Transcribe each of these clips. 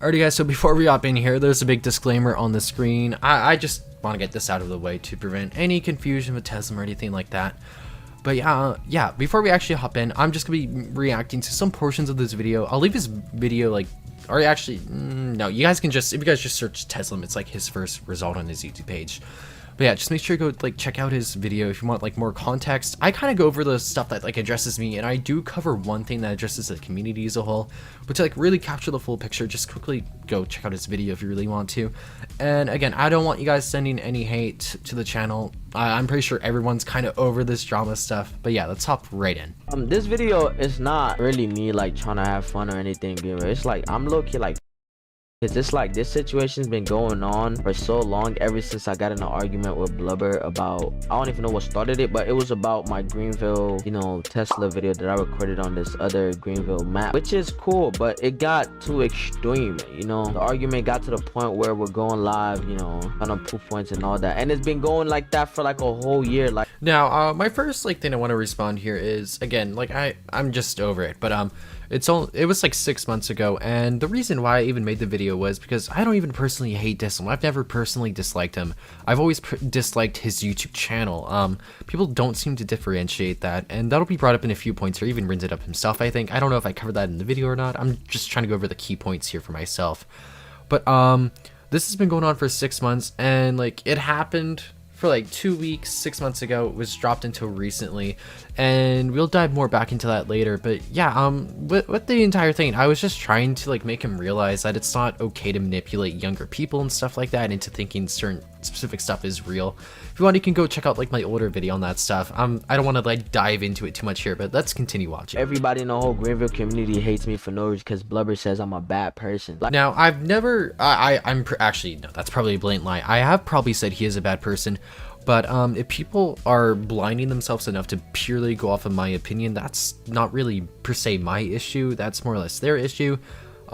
Alrighty guys, so before we hop in here, there's a big disclaimer on the screen. I just want to get this out of the way to prevent any confusion with Tesla or anything like that. But yeah, before we actually hop in, I'm just going to be reacting to some portions of this video. I'll leave his video like, or actually, no, you guys can just, if you guys just search Tesla, it's like his first result on his YouTube page. But yeah, just make sure to go like check out his video if you want like more context. I kind of go over the stuff that like addresses me, and I do cover one thing that addresses the community as a whole. But to like really capture the full picture, just quickly go check out his video if you really want to. And again, I don't want you guys sending any hate to the channel. I'm pretty sure everyone's kind of over this drama stuff. But yeah, let's hop right in. This video is not really me like trying to have fun or anything. It's like I'm low-key like, it's like this situation's been going on for so long, ever since I got in an argument with Blubber about, I don't even know what started it, but it was about my Greenville, you know, Tesla video that I recorded on this other Greenville map, which is cool, but it got too extreme, you know. The argument got to the point where we're going live, you know, on proof points and all that, and it's been going like that for like a whole year. Like now, my first like thing I want to respond here is, again, like I'm just over it, but it was like 6 months ago, and the reason why I even made the video was because I don't even personally hate Dislam. I've never personally disliked him. I've always disliked his YouTube channel. People don't seem to differentiate that, and that'll be brought up in a few points, or even brings it up himself, I think. I don't know if I covered that in the video or not. I'm just trying to go over the key points here for myself. But this has been going on for 6 months, and like it happened for like 2 weeks 6 months ago. It was dropped until recently, and we'll dive more back into that later. But yeah, with the entire thing, I was just trying to like make him realize that it's not okay to manipulate younger people and stuff like that into thinking certain specific stuff is real. If you want, you can go check out like my older video on that stuff. I don't want to like dive into it too much here, but let's continue watching. Everybody in the whole Greenville community hates me for no reason because Blubber says I'm a bad person. Like, now, I've never, actually, no, that's probably a blatant lie. I have probably said he is a bad person, but if people are blinding themselves enough to purely go off of my opinion, that's not really per se my issue. That's more or less their issue.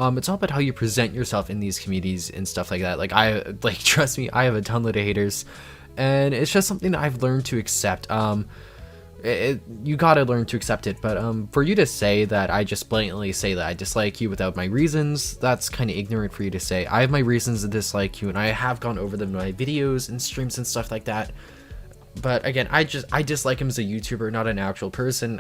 It's all about how you present yourself in these communities and stuff like that. Like trust me, I have a ton of haters, and it's just something that I've learned to accept. You gotta learn to accept it, but for you to say that I just blatantly say that I dislike you without my reasons, that's kind of ignorant for you to say. I have my reasons to dislike you, and I have gone over them in my videos and streams and stuff like that. But again, I dislike him as a YouTuber, not an actual person.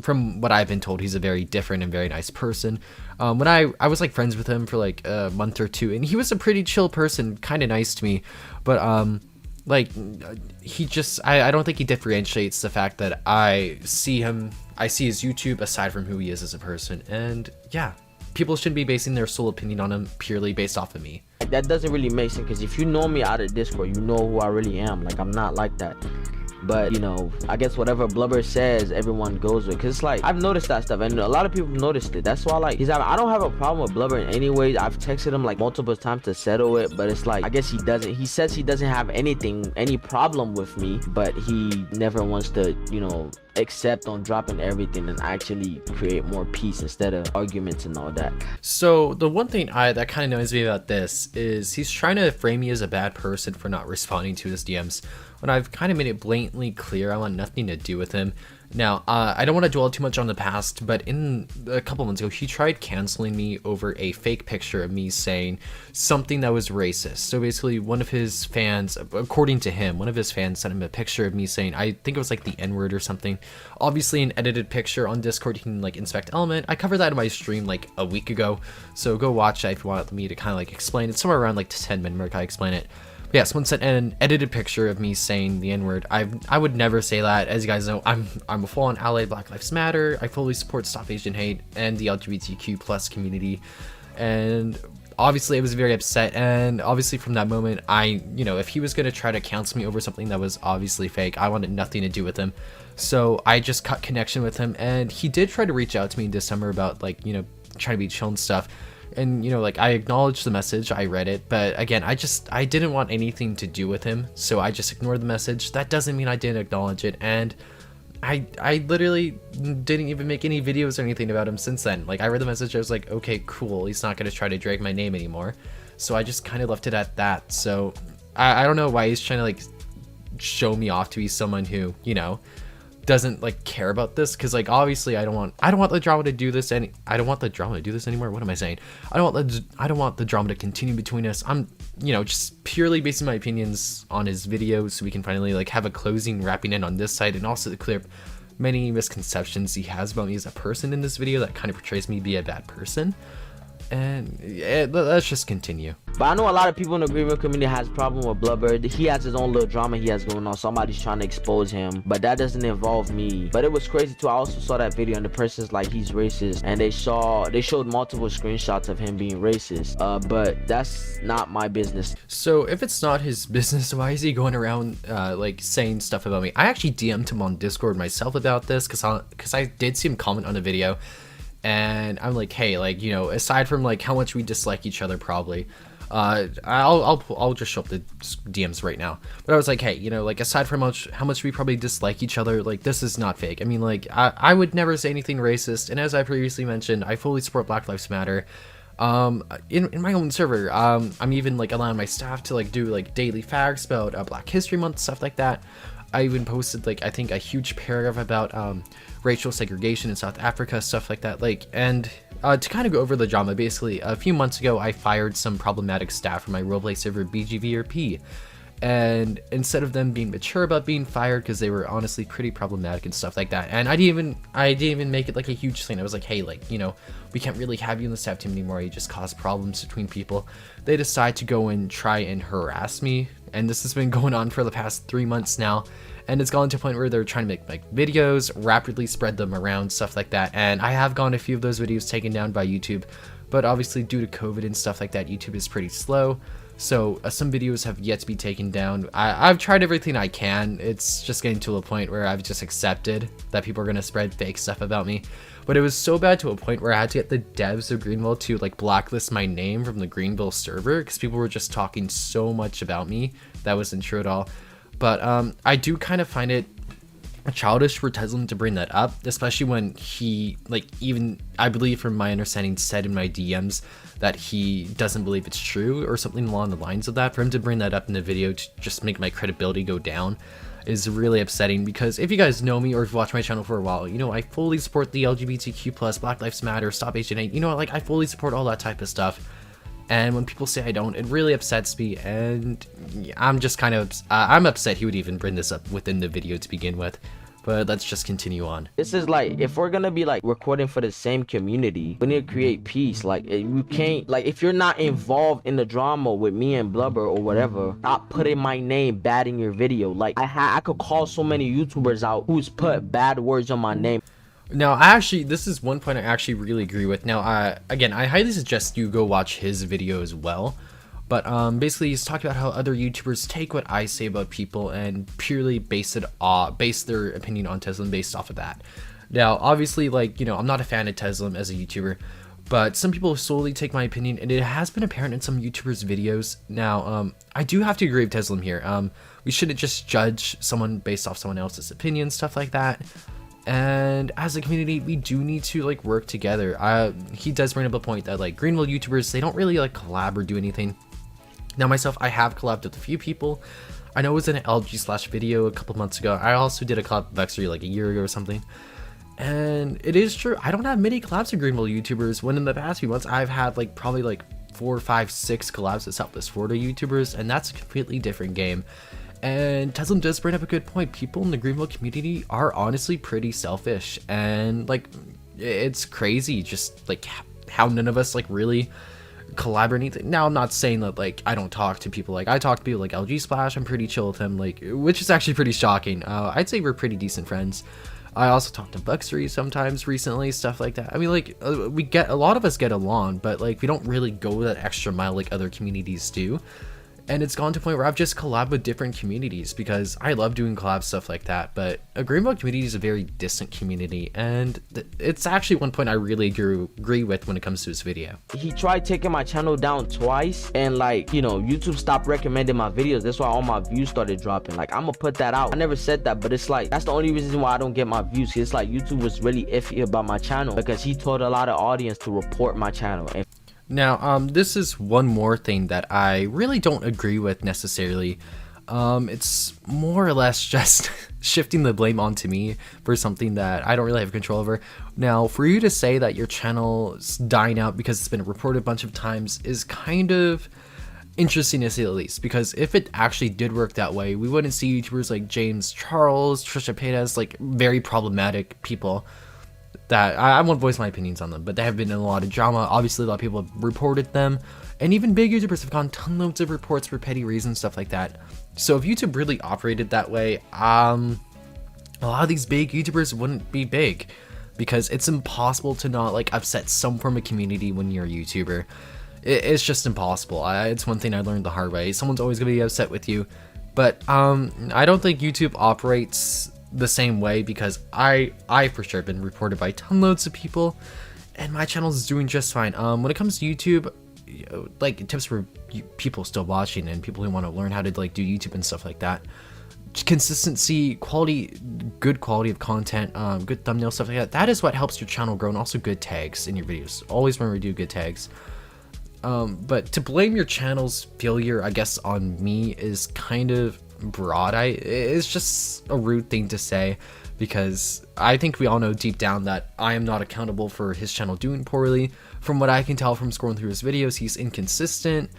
From what I've been told, he's a very different and very nice person. When I was like friends with him for like a month or two, and he was a pretty chill person, kind of nice to me, but like he just, I don't think he differentiates the fact that I see his YouTube aside from who he is as a person. And yeah, people shouldn't be basing their sole opinion on him purely based off of me. that doesn't really make sense, because if you know me out of Discord, you know who I really am. Like, I'm not like that. But you know, I guess whatever Blubber says, everyone goes with, because it's like I've noticed that stuff, and a lot of people noticed it. That's why, like, I don't have a problem with Blubber in any way. I've texted him like multiple times to settle it, but it's like, I guess he says he doesn't have any problem with me, but he never wants to, you know, accept on dropping everything and actually create more peace instead of arguments and all that. So the one thing that kind of annoys me about this is he's trying to frame me as a bad person for not responding to his DMs, when I've kind of made it blatantly clear I want nothing to do with him. Now, I don't want to dwell too much on the past, but in a couple months ago, he tried canceling me over a fake picture of me saying something that was racist. So basically, one of his fans, according to him, one of his fans sent him a picture of me saying, I think it was like the N-word or something. Obviously, an edited picture on Discord. You can like inspect element. I covered that in my stream like a week ago, so go watch that if you want me to kind of like explain it. Somewhere around like the 10-minute mark, I explain it. Yeah, someone sent an edited picture of me saying the N-word. I would never say that. As you guys know, I'm a full-on ally of Black Lives Matter. I fully support Stop Asian Hate and the LGBTQ plus community. And obviously I was very upset, and obviously from that moment, you know, if he was gonna try to cancel me over something that was obviously fake, I wanted nothing to do with him. So I just cut connection with him, and he did try to reach out to me in December about, like, you know, trying to be chill and stuff. And you know, like, I acknowledged the message, I read it, but again, I didn't want anything to do with him, so I just ignored the message. That doesn't mean I didn't acknowledge it, and I literally didn't even make any videos or anything about him since then. Like, I read the message, I was like, okay, cool, he's not gonna try to drag my name anymore, so I just kind of left it at that. So I don't know why he's trying to like show me off to be someone who, you know, doesn't like care about this, because like obviously I don't want the drama to do this anymore. What am I saying? I don't want the drama to continue between us. I'm, you know, just purely basing my opinions on his videos so we can finally like have a closing, wrapping in on this side, and also to clear up many misconceptions he has about me as a person in this video that kind of portrays me to be a bad person. And yeah, let's just continue. But I know a lot of people in the Greenville community has a problem with Blubber. He has his own little drama he has going on. Somebody's trying to expose him, but that doesn't involve me. But it was crazy too. I also saw that video and the person's like, he's racist, and they showed multiple screenshots of him being racist. But that's not my business. So if it's not his business, why is he going around like saying stuff about me? I actually DM'd him on Discord myself about this because I did see him comment on the video. And I'm like, hey, like, you know, aside from like how much we dislike each other, probably, I'll just show up the DMs right now. But I was like, hey, you know, like aside from how much we probably dislike each other, like this is not fake. I mean, like I would never say anything racist. And as I previously mentioned, I fully support Black Lives Matter. In my own server, I'm even like allowing my staff to like do like daily facts about Black History Month, stuff like that. I even posted like I think a huge paragraph about racial segregation in South Africa, stuff like that. Like, and to kind of go over the drama, basically a few months ago I fired some problematic staff from my roleplay server BGVRP, and instead of them being mature about being fired because they were honestly pretty problematic and stuff like that, and I didn't even make it like a huge thing. I was like, hey, like, you know, we can't really have you in the staff team anymore, you just cause problems between people. They decide to go and try and harass me, and this has been going on for the past 3 months now, and it's gone to a point where they're trying to make like videos, rapidly spread them around, stuff like that. And I have gotten a few of those videos taken down by YouTube, but obviously due to COVID and stuff like that, YouTube is pretty slow. So some videos have yet to be taken down. I've tried everything I can. It's just getting to a point where I've just accepted that people are going to spread fake stuff about me. But it was so bad to a point where I had to get the devs of Greenville to like blacklist my name from the Greenville server because people were just talking so much about me that wasn't true at all. But I do kind of find it childish for Tesla to bring that up, especially when he, like, even, I believe from my understanding, said in my DMs that he doesn't believe it's true or something along the lines of that. For him to bring that up in the video to just make my credibility go down is really upsetting, because if you guys know me or if you watch my channel for a while, you know I fully support the LGBTQ+, Black Lives Matter, Stop Asian Hate, you know, like I fully support all that type of stuff. And when people say I don't, it really upsets me, and I'm just kind of, I'm upset he would even bring this up within the video to begin with. But let's just continue on. This is like, if we're gonna be like recording for the same community, we need to create peace. Like, you can't, like, if you're not involved in the drama with me and Blubber or whatever, stop putting my name bad in your video. Like, I could call so many YouTubers out who's put bad words on my name. Now, this is one point I actually really agree with. Now, again, I highly suggest you go watch his video as well. But basically, he's talking about how other YouTubers take what I say about people and purely base their opinion on Teslim based off of that. Now, obviously, like, you know, I'm not a fan of Teslim as a YouTuber, but some people solely take my opinion, and it has been apparent in some YouTubers' videos. Now, I do have to agree with Teslim here. We shouldn't just judge someone based off someone else's opinion, stuff like that. And as a community, we do need to like work together. He does bring up a point that like Greenville YouTubers, they don't really like collab or do anything. Now myself, I have collabed with a few people. I know it was in an LG/video a couple months ago. I also did a collab with Vexery like a year ago or something. And it is true, I don't have many collabs with Greenville YouTubers, when in the past few months I've had like probably like 4, 5, 6 collabs with Southwest Florida YouTubers, and that's a completely different game. And Teslim does bring up a good point. People in the Greenville community are honestly pretty selfish, and like it's crazy just like how none of us like really collaborate anything. Now I'm not saying that like I don't talk to people, like I talk to people like LG Splash, I'm pretty chill with him, like, which is actually pretty shocking. I'd say we're pretty decent friends. I also talk to Buxery sometimes recently, stuff like that. I mean, like, a lot of us get along, but like we don't really go that extra mile like other communities do. And it's gone to a point where I've just collabed with different communities because I love doing collab stuff like that. But a Greenville community is a very distant community, and it's actually one point I really agree with when it comes to this video. He tried taking my channel down twice, and like, you know, YouTube stopped recommending my videos. That's why all my views started dropping. Like, I'm gonna put that out. I never said that, but it's like, that's the only reason why I don't get my views. It's like YouTube was really iffy about my channel because he told a lot of audience to report my channel. And now, this is one more thing that I really don't agree with necessarily. It's more or less just shifting the blame onto me for something that I don't really have control over. Now, for you to say that your channel's dying out because it's been reported a bunch of times is kind of interesting to say the least, because if it actually did work that way, we wouldn't see YouTubers like James Charles, Trisha Paytas, like very problematic people that I won't voice my opinions on them, but they have been in a lot of drama. Obviously, a lot of people have reported them, and even big YouTubers have gotten tons of reports for petty reasons, stuff like that. So if YouTube really operated that way, a lot of these big YouTubers wouldn't be big, because it's impossible to not like upset some form of community when you're a YouTuber. It's just impossible. It's one thing I learned the hard way. Someone's always gonna be upset with you, but I don't think YouTube operates the same way, because I for sure have been reported by loads of people, and my channel is doing just fine. When it comes to YouTube, like tips for people still watching and people who want to learn how to like do YouTube and stuff like that: consistency, quality, good quality of content, good thumbnail, stuff like that. That is what helps your channel grow, and also good tags in your videos. Always remember to do good tags. But to blame your channel's failure, I guess, on me is kind of broad. It's just a rude thing to say, because I think we all know deep down that I am not accountable for his channel doing poorly. From what I can tell from scrolling through his videos, he's inconsistent,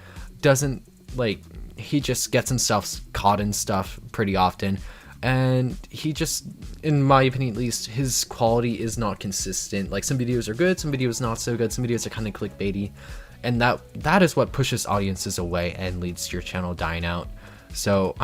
doesn't like, he just gets himself caught in stuff pretty often, and he just, in my opinion at least, his quality is not consistent. Like, some videos are good, some videos not so good, some videos are kind of clickbaity, and that is what pushes audiences away and leads to your channel dying out. So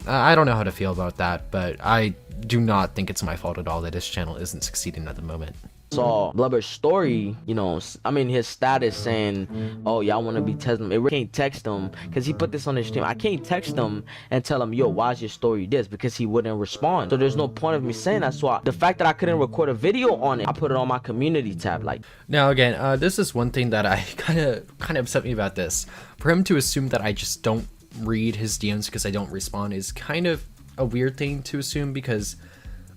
I don't know how to feel about that, but I do not think it's my fault at all that his channel isn't succeeding at the moment. Saw Blubber's story, you know, I mean his status saying, oh y'all want to be testing him. I can't text him, because he put this on his stream. I can't text him and tell him, yo, why's your story this, because he wouldn't respond. So there's no point of me saying that. So the fact that I couldn't record a video on it, I put it on my community tab. Like, now again, this is one thing that I kind of upset me about this. For him to assume that I just don't read his DMs because I don't respond is kind of a weird thing to assume, because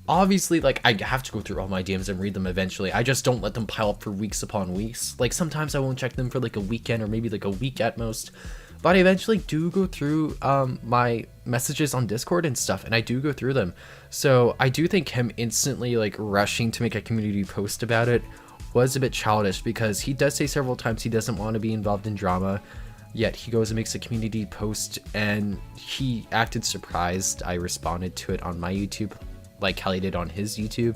obviously, like, I have to go through all my DMs and read them eventually. I just don't let them pile up for weeks upon weeks. Like, sometimes I won't check them for like a weekend or maybe like a week at most, but I eventually do go through my messages on Discord and stuff, and I do go through them. So I do think him instantly like rushing to make a community post about it was a bit childish, because he does say several times he doesn't want to be involved in drama, yet he goes and makes a community post, and he acted surprised I responded to it on my YouTube like Kelly did on his YouTube.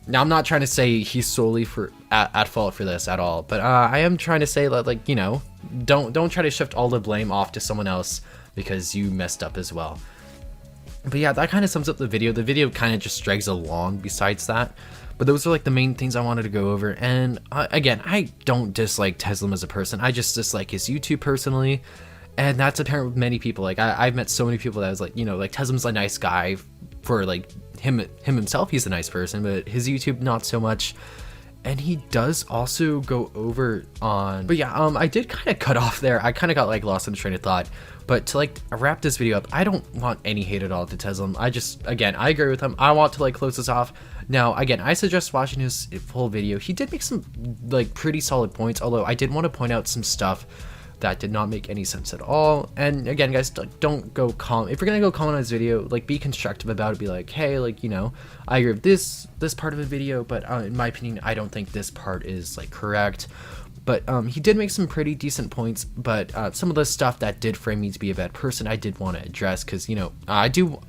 Now, I'm not trying to say he's solely at fault for this at all, but I am trying to say that, like, you know, don't try to shift all the blame off to someone else because you messed up as well. But yeah, that kind of sums up the video. The video kind of just drags along besides that, but those are like the main things I wanted to go over. And again, I don't dislike Teslim as a person, I just dislike his YouTube personally, and that's apparent with many people. Like, I've met so many people that was like, you know, like, Teslim's a nice guy for like him himself, he's a nice person, but his YouTube not so much. And he does also go over on, but yeah, I did kind of cut off there. I kind of got like lost in the train of thought, but to like wrap this video up, I don't want any hate at all to Teslim. I just, again, I agree with him. I want to like close this off. Now, again, I suggest watching his full video. He did make some like pretty solid points, although I did want to point out some stuff that did not make any sense at all. And again, guys, don't go if you're gonna go comment on his video, like, be constructive about it. Be like, hey, like, you know, I agree with this part of the video, but in my opinion, I don't think this part is like correct. But he did make some pretty decent points, but some of the stuff that did frame me to be a bad person, I did want to address, because, you know, I don't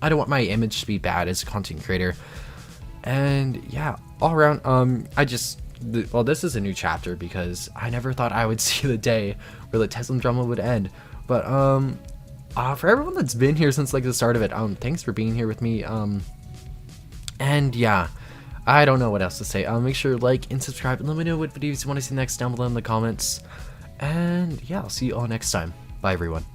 want my image to be bad as a content creator. And yeah, all around, well, this is a new chapter, because I never thought I would see the day where the Teslim drama would end. But for everyone that's been here since like the start of it, thanks for being here with me. And yeah, I don't know what else to say. Make sure to like and subscribe, and let me know what videos you want to see next down below in the comments. And yeah, I'll see you all next time. Bye, everyone.